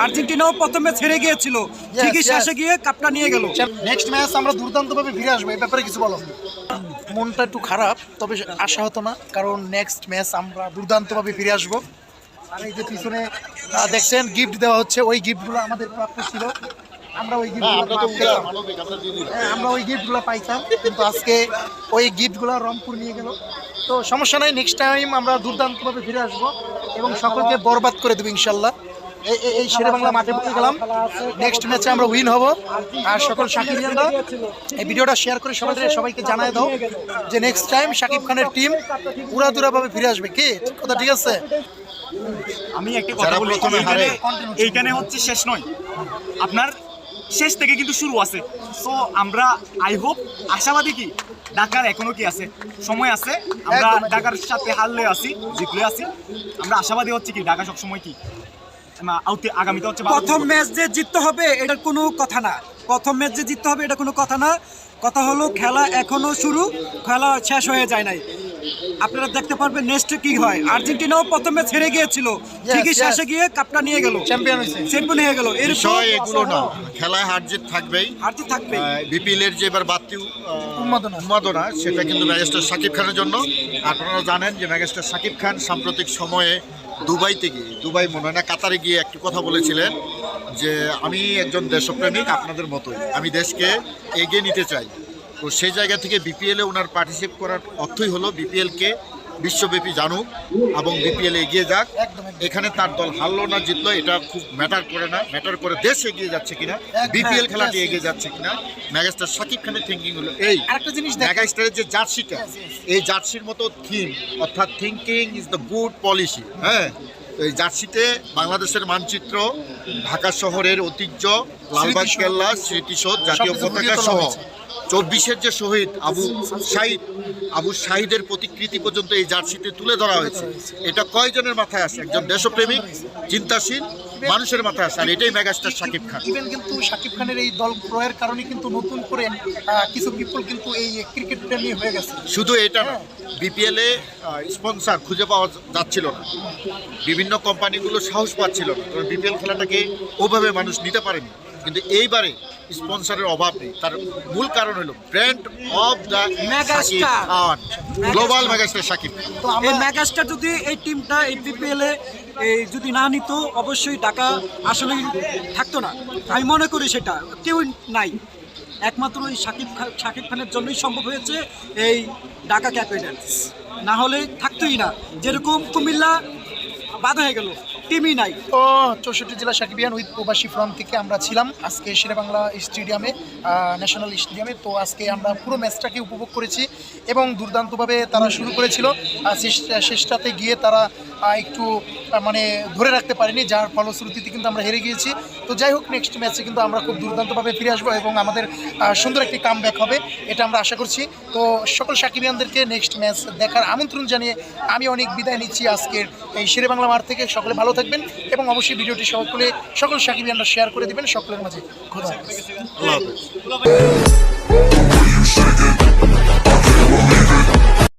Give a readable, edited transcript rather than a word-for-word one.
আর্জেন্টিনাও প্রথমে ছেড়ে গিয়েছিল, ঠিকই শেষে গিয়ে কাপটা নিয়ে গেল। নেক্সট ম্যাচ আমরা দুর্দান্তভাবে ফিরে আসবো, এই ব্যাপারে কিছু বলো। মনটা একটু খারাপ, তবে আশা হতো না, কারণ নেক্সট ম্যাচ আমরা দুর্দান্তভাবে ফিরে আসবো। আর এই যে পিছনে দেখছেন গিফট দেওয়া হচ্ছে, ওই গিফটগুলো আমাদের প্রাপ্য ছিল, আমরা ওই গিফটগুলো পাইতাম, কিন্তু আজকে ওই গিফটগুলো রংপুর নিয়ে গেল। তো সমস্যা নাই, নেক্সট টাইম আমরা দুর্দান্তভাবে ফিরে আসবো এবং সকলকে বরবাদ করে দেবো ইনশাল্লাহ। এই শেরেবাংলা মাঠে পড়ে গেলাম, নেক্সট ম্যাচে আমরা উইন হব। আর সকল সাকিবিয়ানরা এই ভিডিওটা শেয়ার করে সবাইকে জানায় দাও যে নেক্সট টাইম শাকিব খানের টিম উড়াদুরাভাবে ফিরে আসবে। কি কথা ঠিক আছে? আমি একটা কথা বলি, এইখানে হচ্ছে শেষ নয়, আপনার শেষ থেকে কিন্তু শুরু আছে। সো আমরা আই হোপ আশাবাদী কি ঢাকার এখনো কি আছে, সময় আছে। আমরা ঢাকার সাথে হারলে আছি, জিতলে আছি, আমরা আশাবাদী হচ্ছে কি ঢাকা সবসময় কি আগামীতে হচ্ছে প্রথম ম্যাচ যে জিততে হবে এটার কোনো কথা না, প্রথম ম্যাচ যে জিততে হবে এটা কোনো কথা না। কথা হলো খেলা এখনো শুরু, খেলা শেষ হয়ে যায় নাই। আপনারা দেখতে পারবেন নেক্সট কি হয়। আর্জেন্টিনাও প্রথমে ছেড়ে গিয়েছিল, ঠিকই শেষে গিয়ে কাপটা নিয়ে গেল, চ্যাম্পিয়ন হয়ে গেল। এর বিষয় এগুলো না, খেলায় হার জিত থাকবেই, বিপিএল এর যে এবার বাড়তি উন্মাদনা সেটা কিন্তু ম্যাজিস্টার শাকিব খানের জন্য। আপনারা জানেন যে ম্যাজিস্টার শাকিব খান সাম্প্রতিক সময়ে দুবাই মনে হয় না কাতারে গিয়ে একটি কথা বলেছিলেন যে আমি একজন দেশপ্রেমিক আপনাদের মতোই, আমি দেশকে এগিয়ে নিতে চাই। তো সেই জায়গা থেকে বিপিএলে ওনার পার্টিসিপেট করার অর্থই হলো বিপিএলকে বিশ্বব্যাপী জানুক এবং বিপিএল এগিয়ে যাক। এখানে তার দল হারলো না জিতলো এটা খুব ম্যাটার করে না, ম্যাটার করে দেশ এগিয়ে যাচ্ছে কিনা, বিপিএল খেলাটি এগিয়ে যাচ্ছে কিনা। মেগাস্টার শাকিব খানের থিঙ্কিং হলো এই, মেগাস্টারের যে জার্সিটা, এই জার্সির মতো থিম, অর্থাৎ thinking is the good policy. হ্যাঁ, এই জার্সিতে বাংলাদেশের মানচিত্র, ঢাকা শহরের ঐতিহ্য, লালবাগ কেল্লা, স্মৃতিসৌধ, জাতীয় পতাকা সহ 24-এর যে শহীদ আবু শাহিদের প্রতিকৃতি পর্যন্ত এই জার্সিতে তুলে ধরা হয়েছে। এটা কয়জনের মাথায় আসে? একজন দেশপ্রেমিক চিন্তাশীল মানুষের মাথায় আসে, আর এটাই মেগাস্টার শাকিব খান। ইভেন কিন্তু শাকিব খানের এই দল ক্রয়ের কারণে কিন্তু নতুন করে কিছু পিপল কিন্তু এই ক্রিকেটটা নিয়ে হয়ে গেছে। শুধু এটা না, বিপিএলে স্পন্সর খুঁজে পাওয়া যাচ্ছিল না, বিভিন্ন কোম্পানিগুলো সাহস পাচ্ছিল না, কারণ বিপিএল খেলাটাকে ওভাবে মানুষ নিতে পারেনি। কিন্তু এইবারে স্পন্সরের অভাব নেই, তার মূল কারণ হলো brand of the megastar, global megastar Shakib. তো এই মেগাস্টার যদি এই টিমটা এই বিপিএল এ যদি না নিত অবশ্যই ঢাকা আসলেই থাকতো না, আমি মনে করি সেটা কেউ নাই, একমাত্র এই শাকিব খানের জন্যই সম্ভব হয়েছে এই ঢাকা ক্যাপিটালস, না হলে থাকতোই না। যেরকম কুমিল্লা বাদ হয়ে গেল, টিমই নাই। তো 64 জেলা সাকিবিয়ান উইথ প্রবাসী ফ্রন্ট থেকে আমরা ছিলাম আজকে শেরেবাংলা স্টেডিয়ামে, ন্যাশনাল স্টেডিয়ামে। তো আজকে আমরা পুরো ম্যাচটাকে উপভোগ করেছি এবং দুর্দান্তভাবে তারা শুরু করেছিল, শেষটাতে গিয়ে তারা একটু মানে ধরে রাখতে পারেনি, যার ফলশ্রুতিতে কিন্তু আমরা হেরে গিয়েছি। তো যাই হোক, নেক্সট ম্যাচে কিন্তু আমরা খুব দুর্দান্তভাবে ফিরে আসবো এবং আমাদের সুন্দর একটি কামব্যাক হবে, এটা আমরা আশা করছি। তো সকল সাকিবিয়ানদেরকে নেক্সট ম্যাচ দেখার আমন্ত্রণ জানিয়ে আমি অনেক বিদায় নিচ্ছি আজকের এই শেরেবাংলা মাঠ থেকে। সকলে ভালো থাকবেন এবং অবশ্যই ভিডিওটি সকল সাকিবিয়ানরা শেয়ার করে দেবেন সকলের মাঝে। খোদা হাফেজ।